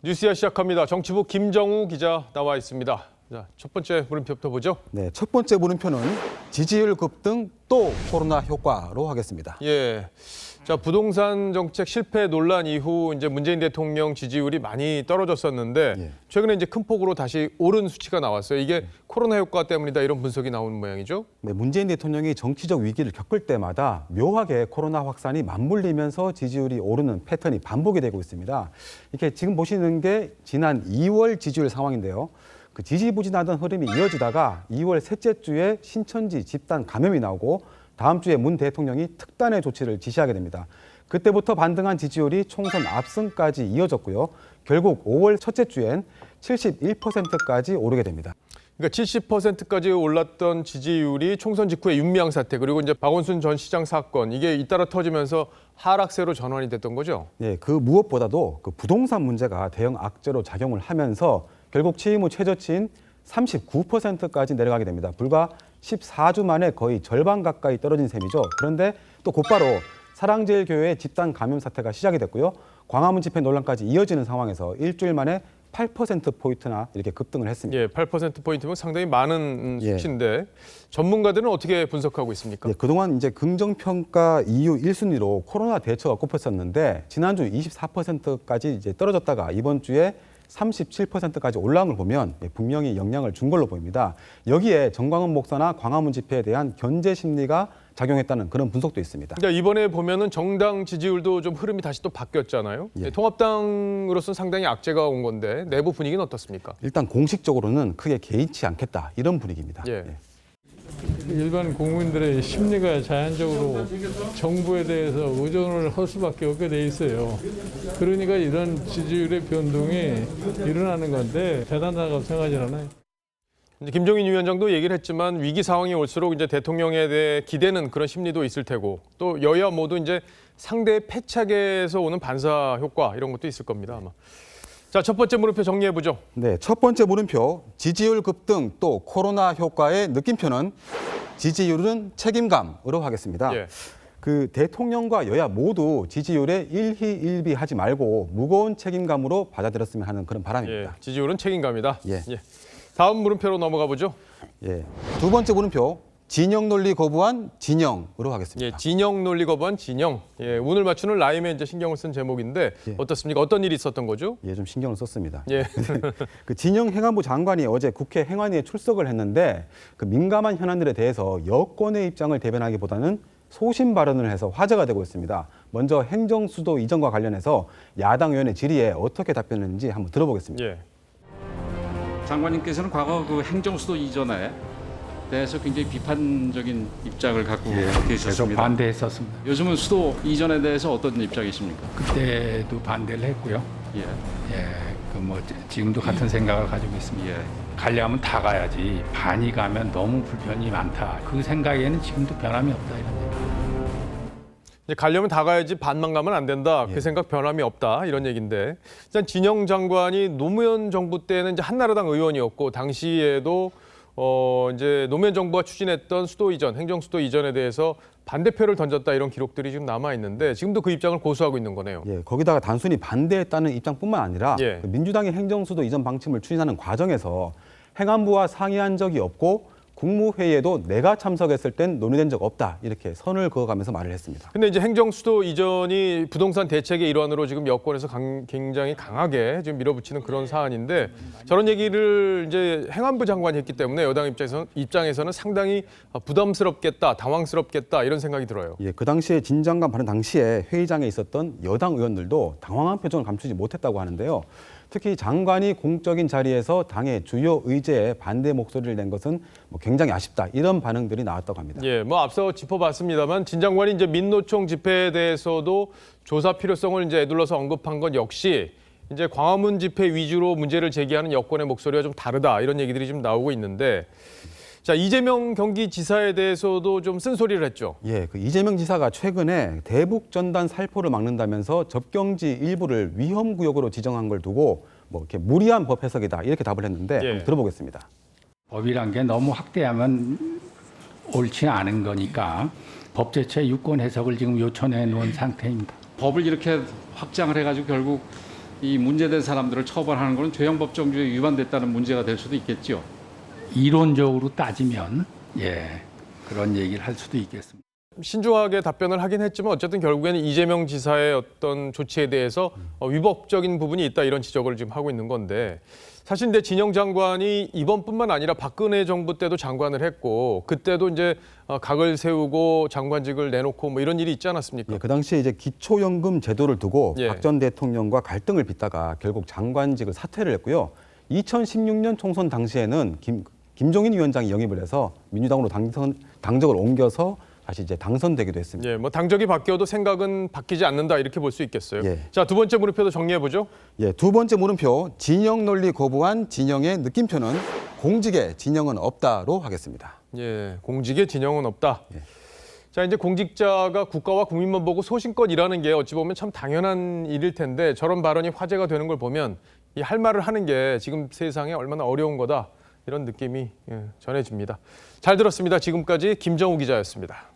뉴스야 시작합니다. 정치부 김정우 기자 나와 있습니다. 자, 첫 번째 물음표부터 보죠. 네, 첫 번째 물음표는 지지율 급등 또 코로나 효과로 하겠습니다. 예. 자, 부동산 정책 실패 논란 이후 이제 문재인 대통령 지지율이 많이 떨어졌었는데 예. 최근에 이제 큰 폭으로 다시 오른 수치가 나왔어요. 이게 코로나 효과 때문이다 이런 분석이 나오는 모양이죠. 네, 문재인 대통령이 정치적 위기를 겪을 때마다 묘하게 코로나 확산이 맞물리면서 지지율이 오르는 패턴이 반복이 되고 있습니다. 이렇게 지금 보시는 게 지난 2월 지지율 상황인데요. 그 지지부진하던 흐름이 이어지다가 2월 셋째 주에 신천지 집단 감염이 나오고 다음 주에 문 대통령이 특단의 조치를 지시하게 됩니다. 그때부터 반등한 지지율이 총선 압승까지 이어졌고요. 결국 5월 첫째 주엔 71%까지 오르게 됩니다. 그러니까 70%까지 올랐던 지지율이 총선 직후의 윤미향 사태 그리고 이제 박원순 전 시장 사건 이게 잇따라 터지면서 하락세로 전환이 됐던 거죠. 네, 그 무엇보다도 그 부동산 문제가 대형 악재로 작용을 하면서 결국 취임 후 최저치인 39%까지 내려가게 됩니다. 불과 14주 만에 거의 절반 가까이 떨어진 셈이죠. 그런데 또 곧바로 사랑제일교회 집단 감염 사태가 시작이 됐고요. 광화문 집회 논란까지 이어지는 상황에서 일주일 만에 8%포인트나 이렇게 급등을 했습니다. 예, 8%포인트면 상당히 많은 예. 수치인데 전문가들은 어떻게 분석하고 있습니까? 네, 그동안 이제 긍정평가 이유 1순위로 코로나 대처가 꼽혔었는데 지난주 24%까지 이제 떨어졌다가 이번 주에 37%까지 올라온 걸 보면 분명히 영향을 준 걸로 보입니다. 여기에 정광훈 목사나 광화문 집회에 대한 견제 심리가 작용했다는 그런 분석도 있습니다. 그러니까 이번에 보면은 정당 지지율도 좀 흐름이 다시 또 바뀌었잖아요. 예. 통합당으로서는 상당히 악재가 온 건데 내부 분위기는 어떻습니까? 일단 공식적으로는 크게 개의치 않겠다 이런 분위기입니다. 예. 일반 국민들의 심리가 자연적으로 정부에 대해서 의존을 할 수밖에 없게 돼 있어요. 그러니까 이런 지지율의 변동이 일어나는 건데 대단하다고 생각하지 않아요. 이제 김종인 위원장도 얘기를 했지만 위기 상황이 올수록 이제 대통령에 대해 기대는 그런 심리도 있을 테고 또 여야 모두 이제 상대의 패착에서 오는 반사 효과 이런 것도 있을 겁니다 아마. 자, 첫 번째 물음표 정리해 보죠. 네, 첫 번째 물음표 지지율 급등 또 코로나 효과의 느낌표는 지지율은 책임감으로 하겠습니다. 예. 그 대통령과 여야 모두 지지율에 일희일비하지 말고 무거운 책임감으로 받아들였으면 하는 그런 예, 바람입니다. 지지율은 책임감이다. 예. 다음 물음표로 넘어가 보죠. 예. 두 번째 물음표 진영 논리 거부한 진영으로 예, 하겠습니다. 진영 논리 거부한 진영. 예, 운을 맞추는 라임에 이제 신경을 쓴 제목인데 예. 어떻습니까? 어떤 일이 있었던 거죠? 좀 신경을 썼습니다. 예. 그 진영 행안부 장관이 어제 국회 행안위에 출석을 했는데 그 민감한 현안들에 대해서 여권의 입장을 대변하기보다는 소신 발언을 해서 화제가 되고 있습니다. 먼저 행정수도 이전과 관련해서 야당 의원의 질의에 어떻게 답변했는지 한번 들어보겠습니다. 예. 장관님께서는 과거 그 행정수도 이전에 대해서 굉장히 비판적인 입장을 갖고 계속 계셨습니다. 반대했었습니다. 요즘은 수도 이전에 대해서 어떤 입장이십니까? 그때도 반대를 했고요. 예. 그 뭐 지금도 같은 생각을 가지고 있습니다. 예. 가려면 다 가야지. 반이 가면 너무 불편이 많다. 그 생각에는 지금도 변함이 없다 이런 얘기. 이제 가려면 다 가야지 반만 가면 안 된다. 그 생각 변함이 없다. 이런 얘기인데. 일단 진영 장관이 노무현 정부 때는 이제 한나라당 의원이었고 당시에도 이제 노무현 정부가 추진했던 수도 이전, 행정 수도 이전에 대해서 반대표를 던졌다 이런 기록들이 지금 남아 있는데 지금도 그 입장을 고수하고 있는 거네요. 예, 거기다가 단순히 반대했다는 입장뿐만 아니라 예. 그 민주당의 행정수도 이전 방침을 추진하는 과정에서 행안부와 상의한 적이 없고 국무회의에도 내가 참석했을 땐 논의된 적 없다 이렇게 선을 그어가면서 말을 했습니다. 근데 이제 행정수도 이전이 부동산 대책의 일환으로 지금 여권에서 굉장히 강하게 지금 밀어붙이는 그런 사안인데 저런 얘기를 이제 행안부 장관이 했기 때문에 여당 입장에서는 상당히 부담스럽겠다, 당황스럽겠다 이런 생각이 들어요. 예, 그 당시에 진 장관 발언 당시에 회의장에 있었던 여당 의원들도 당황한 표정을 감추지 못했다고 하는데요. 특히 장관이 공적인 자리에서 당의 주요 의제에 반대 목소리를 낸 것은 굉장히 아쉽다 이런 반응들이 나왔다고 합니다. 예, 뭐 앞서 짚어봤습니다만 진 장관이 이제 민노총 집회에 대해서도 조사 필요성을 이제 애둘러서 언급한 건 역시 이제 광화문 집회 위주로 문제를 제기하는 여권의 목소리가 좀 다르다 이런 얘기들이 좀 나오고 있는데. 자, 이재명 경기지사에 대해서도 좀 쓴소리를 했죠. 예, 그 이재명 지사가 최근에 대북 전단 살포를 막는다면서 접경지 일부를 위험 구역으로 지정한 걸 두고 이렇게 무리한 법 해석이다 이렇게 답을 했는데 예. 한번 들어보겠습니다. 법이란 게 너무 확대하면 옳지 않은 거니까 법제처의 유권 해석을 지금 요청해 놓은 상태입니다. 법을 이렇게 확장을 해가지고 결국 이 문제된 사람들을 처벌하는 것은 죄형법 정주에 위반됐다는 문제가 될 수도 있겠죠. 이론적으로 따지면 그런 얘기를 할 수도 있겠습니다. 신중하게 답변을 하긴 했지만 어쨌든 결국에는 이재명 지사의 어떤 조치에 대해서 위법적인 부분이 있다 이런 지적을 지금 하고 있는 건데 사실 이제 진영 장관이 이번뿐만 아니라 박근혜 정부 때도 장관을 했고 그때도 이제 각을 세우고 장관직을 내놓고 뭐 이런 일이 있지 않았습니까? 예, 그 당시에 이제 기초연금 제도를 두고 예. 박 전 대통령과 갈등을 빚다가 결국 장관직을 사퇴를 했고요. 2016년 총선 당시에는 김종인 위원장이 영입을 해서 민주당으로 당적을 옮겨서 다시 이제 당선되기도 했습니다. 예, 뭐 당적이 바뀌어도 생각은 바뀌지 않는다 이렇게 볼 수 있겠어요. 예. 자, 두 번째 물음표도 정리해 보죠. 예, 두 번째 물음표, 진영 논리 거부한 진영의 느낌표는 공직에 진영은 없다로 하겠습니다. 예, 공직에 진영은 없다. 예. 자, 이제 공직자가 국가와 국민만 보고 소신껏 일하는 게 어찌 보면 참 당연한 일일 텐데 저런 발언이 화제가 되는 걸 보면 이 할 말을 하는 게 지금 세상에 얼마나 어려운 거다 이런 느낌이 전해집니다. 잘 들었습니다. 지금까지 김정우 기자였습니다.